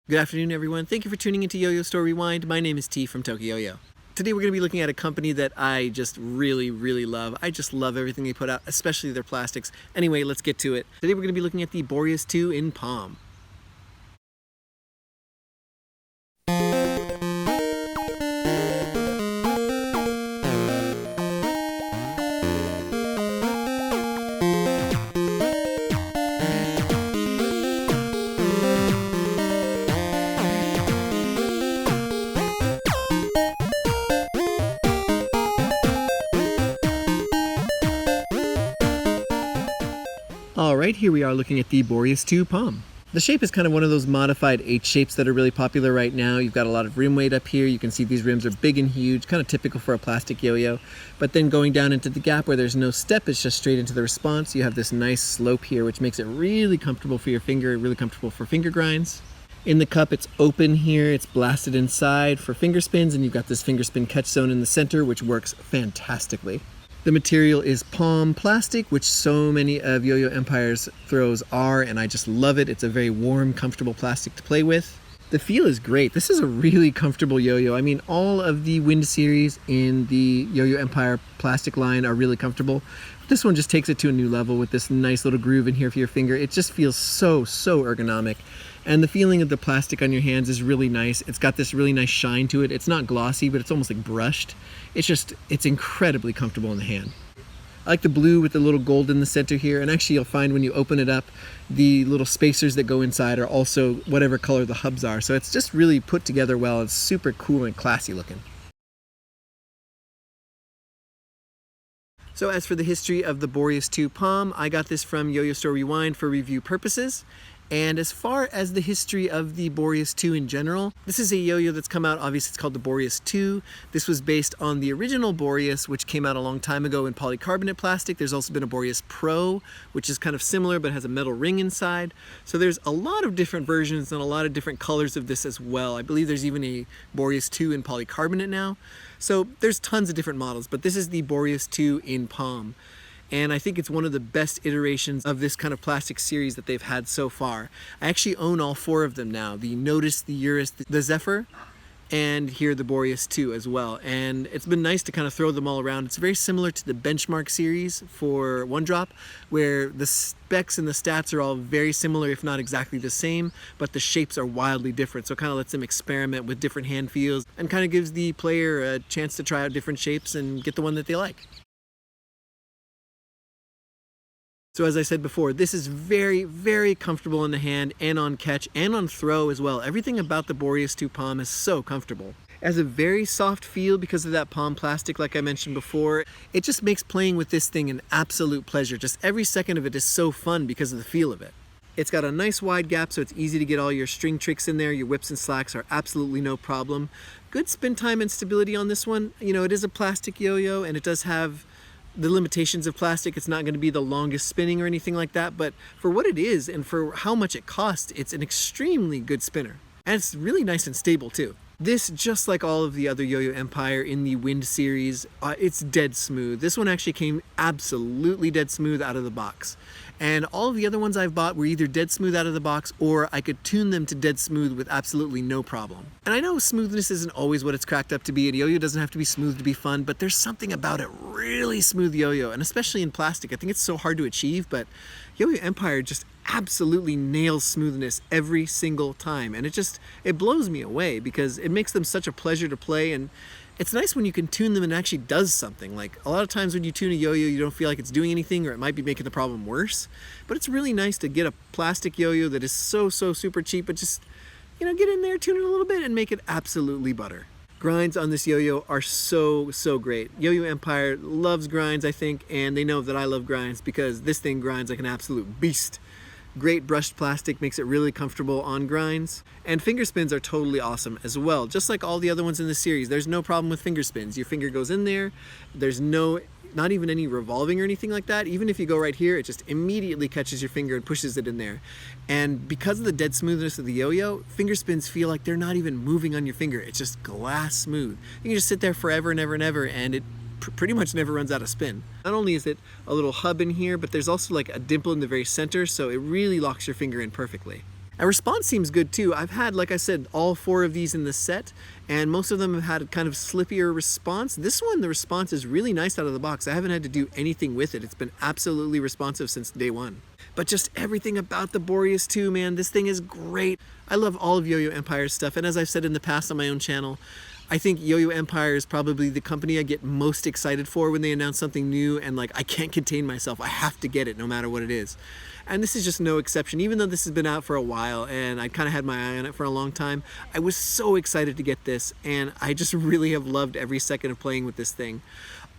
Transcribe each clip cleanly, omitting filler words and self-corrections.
Good afternoon, everyone. Thank you for tuning into Yo-Yo Store Rewind. My name is T from Tokyo-Yo. Today we're going to be looking at a company that I just really love. I just love everything they put out, especially their plastics. Anyway, let's get to it. Today we're going to be looking at the Boreas 2 in Palm. Alright, here we are looking at the Boreas 2 Palm. The shape is kind of one of those modified H shapes that are really popular right now. You've got a lot of rim weight up here. You can see these rims are big and huge, kind of typical for a plastic yo-yo. But then going down into the gap where there's no step, it's just straight into the response. You have this nice slope here, which makes it really comfortable for your finger, really comfortable for finger grinds. In the cup, it's open here. It's blasted inside for finger spins, and you've got this finger spin catch zone in the center, which works fantastically. The material is Palm plastic, which so many of Yo-Yo Empire's throws are, and I just love it. It's a very warm, comfortable plastic to play with. The feel is great. This is a really comfortable yo-yo. I mean, all of the Wind series in the Yo-Yo Empire plastic line are really comfortable. This one just takes it to a new level with this nice little groove in here for your finger. It just feels so ergonomic. And the feeling of the plastic on your hands is really nice. It's got this really nice shine to it. It's not glossy, but it's almost like brushed. It's incredibly comfortable in the hand. I like the blue with the little gold in the center here. And actually you'll find when you open it up, the little spacers that go inside are also whatever color the hubs are. So it's just really put together well. It's super cool and classy looking. So as for the history of the Boreas 2 Palm, I got this from Yo-Yo Store Rewind for review purposes. And as far as the history of the Boreas 2 in general, this is a yo-yo that's come out, obviously it's called the Boreas 2. This was based on the original Boreas, which came out a long time ago in polycarbonate plastic. There's also been a Boreas Pro, which is kind of similar but has a metal ring inside. So there's a lot of different versions and a lot of different colors of this as well. I believe there's even a Boreas 2 in polycarbonate now. So there's tons of different models, but this is the Boreas 2 in Palm. And I think it's one of the best iterations of this kind of plastic series that they've had so far. I actually own all four of them now. The Notice, the Eurus, the Zephyr, and here the Boreas 2 as well. And it's been nice to kind of throw them all around. It's very similar to the Benchmark series for One Drop, where the specs and the stats are all very similar, if not exactly the same, but the shapes are wildly different. So it kind of lets them experiment with different hand feels and kind of gives the player a chance to try out different shapes and get the one that they like. So as I said before, this is very comfortable in the hand and on catch and on throw as well. Everything about the Boreas 2 Palm is so comfortable. It has a very soft feel because of that Palm plastic like I mentioned before. It just makes playing with this thing an absolute pleasure. Just every second of it is so fun because of the feel of it. It's got a nice wide gap so it's easy to get all your string tricks in there. Your whips and slacks are absolutely no problem. Good spin time and stability on this one. You know, it is a plastic yo-yo and it does have the limitations of plastic. It's not going to be the longest spinning or anything like that, but for what it is and for how much it costs, it's an extremely good spinner. And it's really nice and stable too. This, just like all of the other Yo-Yo Empire in the Wind series, it's dead smooth. This one actually came absolutely dead smooth out of the box. And all of the other ones I've bought were either dead smooth out of the box or I could tune them to dead smooth with absolutely no problem. And I know smoothness isn't always what it's cracked up to be. A yo-yo doesn't have to be smooth to be fun, but there's something about it really smooth yo-yo, and especially in plastic. I think it's so hard to achieve, but Yo-Yo Empire just absolutely nails smoothness every single time. And it blows me away because it makes them such a pleasure to play, and it's nice when you can tune them and it actually does something. Like a lot of times when you tune a yo-yo, you don't feel like it's doing anything or it might be making the problem worse. But it's really nice to get a plastic yo-yo that is so super cheap, but just, you know, get in there, tune it a little bit and make it absolutely butter. Grinds on this yo-yo are so great. Yo-Yo Empire loves grinds, I think, and they know that I love grinds because this thing grinds like an absolute beast. Great brushed plastic, makes it really comfortable on grinds. And finger spins are totally awesome as well. Just like all the other ones in the series, there's no problem with finger spins. Your finger goes in there, there's not even any revolving or anything like that. Even if you go right here, it just immediately catches your finger and pushes it in there. And because of the dead smoothness of the yo-yo, finger spins feel like they're not even moving on your finger. It's just glass smooth. You can just sit there forever and ever, and it pretty much never runs out of spin. Not only is it a little hub in here, but there's also like a dimple in the very center, so it really locks your finger in perfectly. And response seems good too. I've had, like I said, all 4 of these in the set, and most of them have had kind of slippier response. This one, the response is really nice out of the box. I haven't had to do anything with it. It's been absolutely responsive since day one. But just everything about the Boreas 2, man, this thing is great. I love all of Yo-Yo Empire's stuff, and as I've said in the past on my own channel, I think Yo-Yo Empire is probably the company I get most excited for when they announce something new, and like I can't contain myself. I have to get it no matter what it is. And this is just no exception. Even though this has been out for a while and I kind of had my eye on it for a long time, I was so excited to get this, and I just really have loved every second of playing with this thing.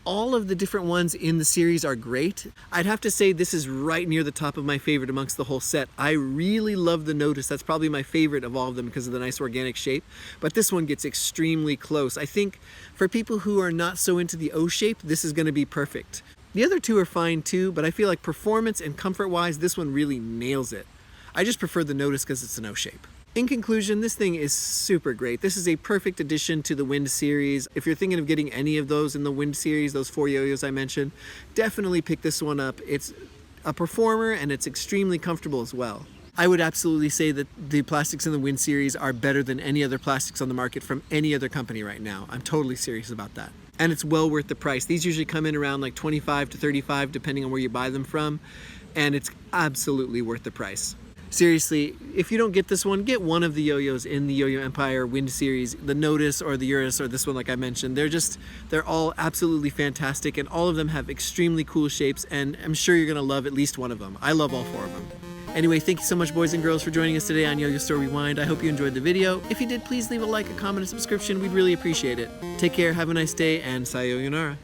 All of the different ones in the series are great. I'd have to say this is right near the top of my favorite amongst the whole set. I really love the Notice. That's probably my favorite of all of them because of the nice organic shape. But this one gets extremely close. I think for people who are not so into the O shape, this is going to be perfect. The other 2 are fine too, but I feel like performance and comfort-wise, this one really nails it. I just prefer the Notice because it's an O shape. In conclusion, this thing is super great. This is a perfect addition to the Wind series. If you're thinking of getting any of those in the Wind series, those 4 yo-yos I mentioned, definitely pick this one up. It's a performer and it's extremely comfortable as well. I would absolutely say that the plastics in the Wind series are better than any other plastics on the market from any other company right now. I'm totally serious about that. And it's well worth the price. These usually come in around like 25 to 35 depending on where you buy them from, and it's absolutely worth the price. Seriously, if you don't get this one, get one of the yo-yos in the Yo-Yo Empire Wind series, the Notice or the Eurus or this one like I mentioned. They're all absolutely fantastic, and all of them have extremely cool shapes, and I'm sure you're gonna love at least one of them. I love all 4 of them. Anyway, thank you so much, boys and girls, for joining us today on Yo-Yo Store Rewind. I hope you enjoyed the video. If you did, please leave a like, a comment, a subscription. We'd really appreciate it. Take care, have a nice day, and sayonara.